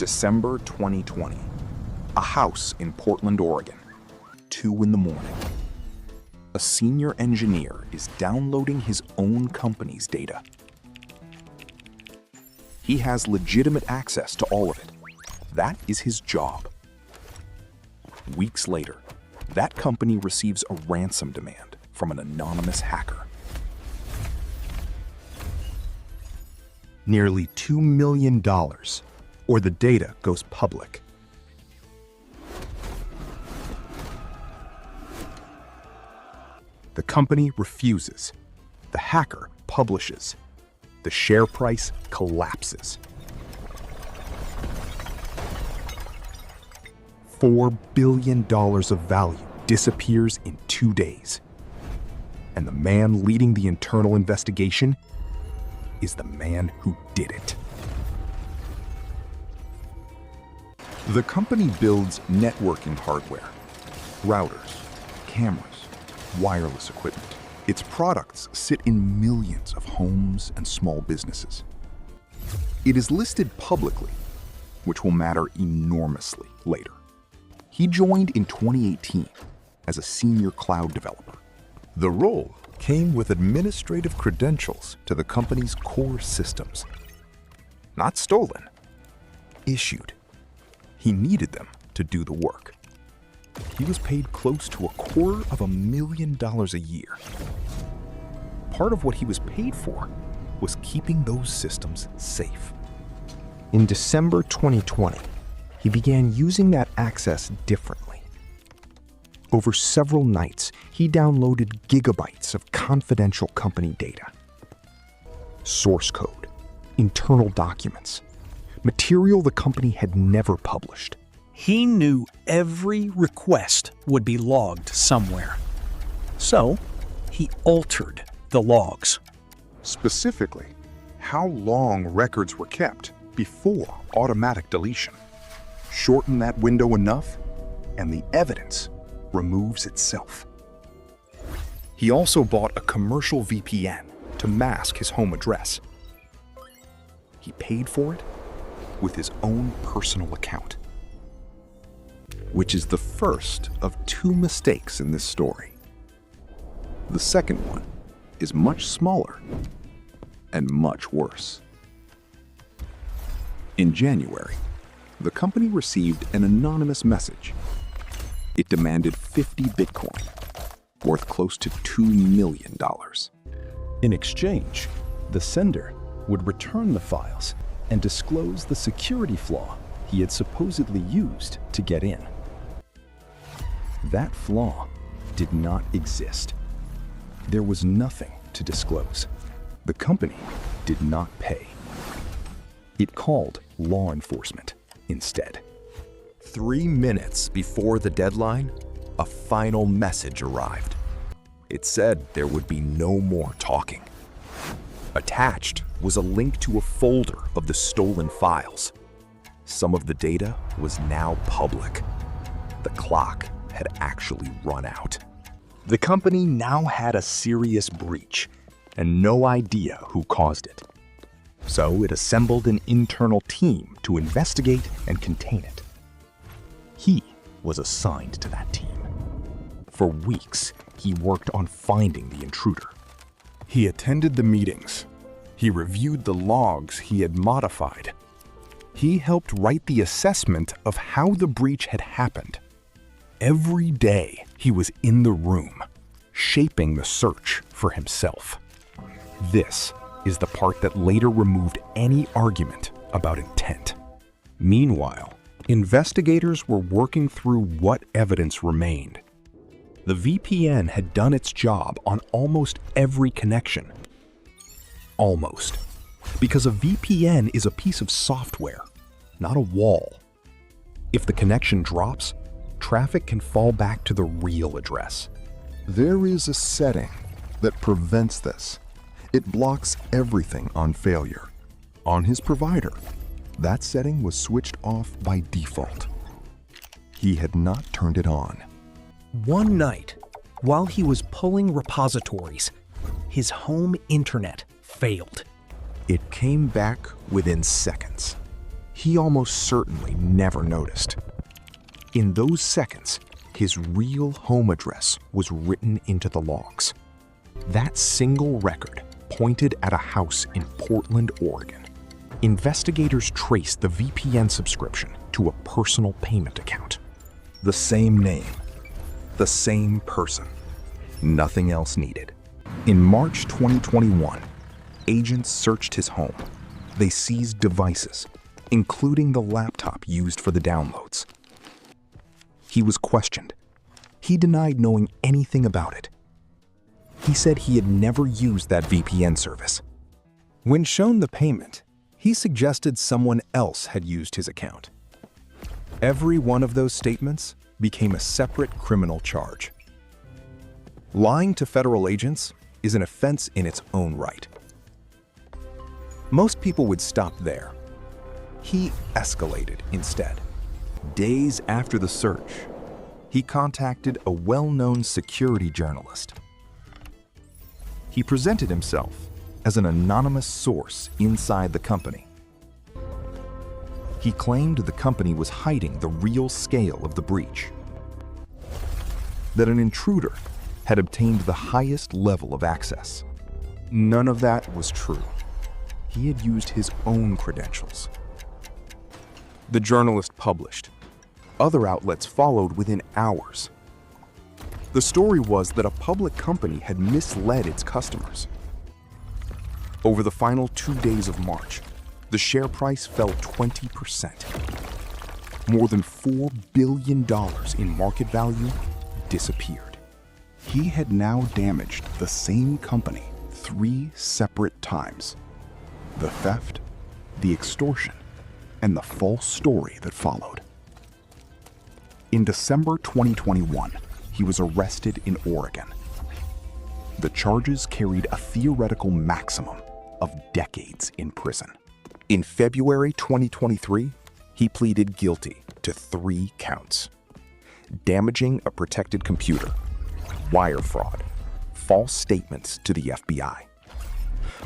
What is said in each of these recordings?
December 2020. A house in Portland, Oregon. 2 in the morning. A senior engineer is downloading his own company's data. He has legitimate access to all of it. That is his job. Weeks later, that company receives a ransom demand from an anonymous hacker. Nearly $2 million, or the data goes public. The company refuses. The hacker publishes. The share price collapses. $4 billion of value disappears in 2 days. And the man leading the internal investigation is the man who did it. The company builds networking hardware, routers, cameras, wireless equipment. Its products sit in millions of homes and small businesses. It is listed publicly, which will matter enormously later. He joined in 2018 as a senior cloud developer. The role came with administrative credentials to the company's core systems. Not stolen, issued. He needed them to do the work. He was paid close to $250,000 a year. Part of what he was paid for was keeping those systems safe. In December 2020, he began using that access differently. Over several nights, he downloaded gigabytes of confidential company data. Source code, internal documents, material the company had never published. He knew every request would be logged somewhere. So, he altered the logs. Specifically, how long records were kept before automatic deletion. Shorten that window enough, and the evidence removes itself. He also bought a commercial VPN to mask his home address. He paid for it with his own personal account. Which is the first of 2 mistakes in this story. The second one is much smaller and much worse. In January, the company received an anonymous message. It demanded 50 Bitcoin, worth close to $2 million. In exchange, the sender would return the files and disclose the security flaw he had supposedly used to get in. That flaw did not exist. There was nothing to disclose. The company did not pay. It called law enforcement instead. 3 minutes before the deadline, a final message arrived. It said there would be no more talking. Attached was a link to a folder of the stolen files. Some of the data was now public. The clock had actually run out. The company now had a serious breach and no idea who caused it. So it assembled an internal team to investigate and contain it. He was assigned to that team. For weeks, he worked on finding the intruder. He attended the meetings. He reviewed the logs he had modified. He helped write the assessment of how the breach had happened. Every day, he was in the room, shaping the search for himself. This is the part that later removed any argument about intent. Meanwhile, investigators were working through what evidence remained. The VPN had done its job on almost every connection. Almost. Because a VPN is a piece of software, not a wall. If the connection drops, traffic can fall back to the real address. There is a setting that prevents this. It blocks everything on failure. On his provider, that setting was switched off by default. He had not turned it on. One night, while he was pulling repositories, his home internet failed. It came back within seconds. he almost certainly never noticed. In those seconds, his real home address was written into the logs. That single record pointed at a house in Portland, Oregon. Investigators traced the VPN subscription to a personal payment account. The same name, the same person, nothing else needed. In March 2021, agents searched his home. They seized devices, including the laptop used for the downloads. He was questioned. He denied knowing anything about it. He said he had never used that VPN service. When shown the payment, he suggested someone else had used his account. Every one of those statements became a separate criminal charge. Lying to federal agents is an offense in its own right. Most people would stop there. He escalated instead. Days after the search, he contacted a well-known security journalist. He presented himself as an anonymous source inside the company. He claimed the company was hiding the real scale of the breach, that an intruder had obtained the highest level of access. None of that was true. He had used his own credentials. The journalist published. Other outlets followed within hours. The story was that a public company had misled its customers. Over the final 2 days of March, the share price fell 20%. More than $4 billion in market value disappeared. He had now damaged the same company 3 separate times. The theft, the extortion, and the false story that followed. In December 2021, he was arrested in Oregon. The charges carried a theoretical maximum of decades in prison. In February 2023, he pleaded guilty to 3 counts: damaging a protected computer, wire fraud, false statements to the FBI.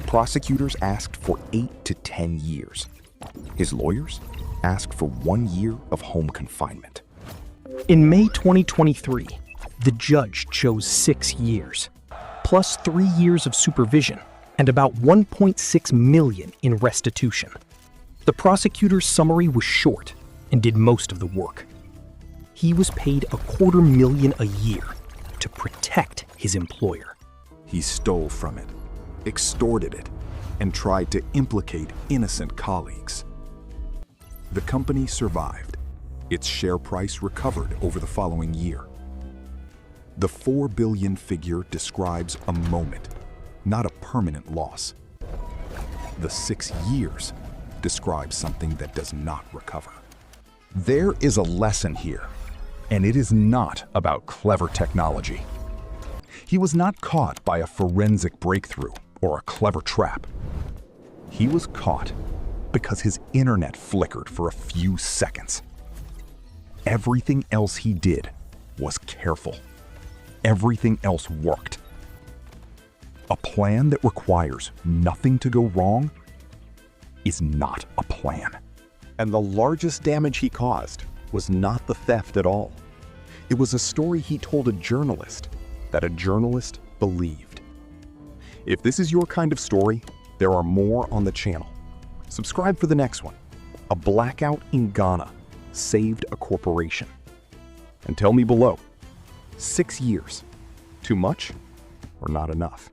Prosecutors asked for 8 to 10 years. His lawyers asked for 1 year of home confinement. In May 2023, the judge chose 6 years, plus 3 years of supervision, and about $1.6 million in restitution. The prosecutor's summary was short and did most of the work. He was paid $250,000 a year to protect his employer. He stole from it, extorted it, and tried to implicate innocent colleagues. The company survived. Its share price recovered over the following year. The $4 billion figure describes a moment, not a permanent loss. The 6 years describes something that does not recover. There is a lesson here, and it is not about clever technology. He was not caught by a forensic breakthrough or a clever trap. He was caught because his internet flickered for a few seconds. Everything else he did was careful. Everything else worked. A plan that requires nothing to go wrong is not a plan. And the largest damage he caused was not the theft at all. It was a story he told a journalist that a journalist believed. If this is your kind of story, there are more on the channel. Subscribe for the next one. A blackout in Ghana saved a corporation. And tell me below, 6 years, too much or not enough?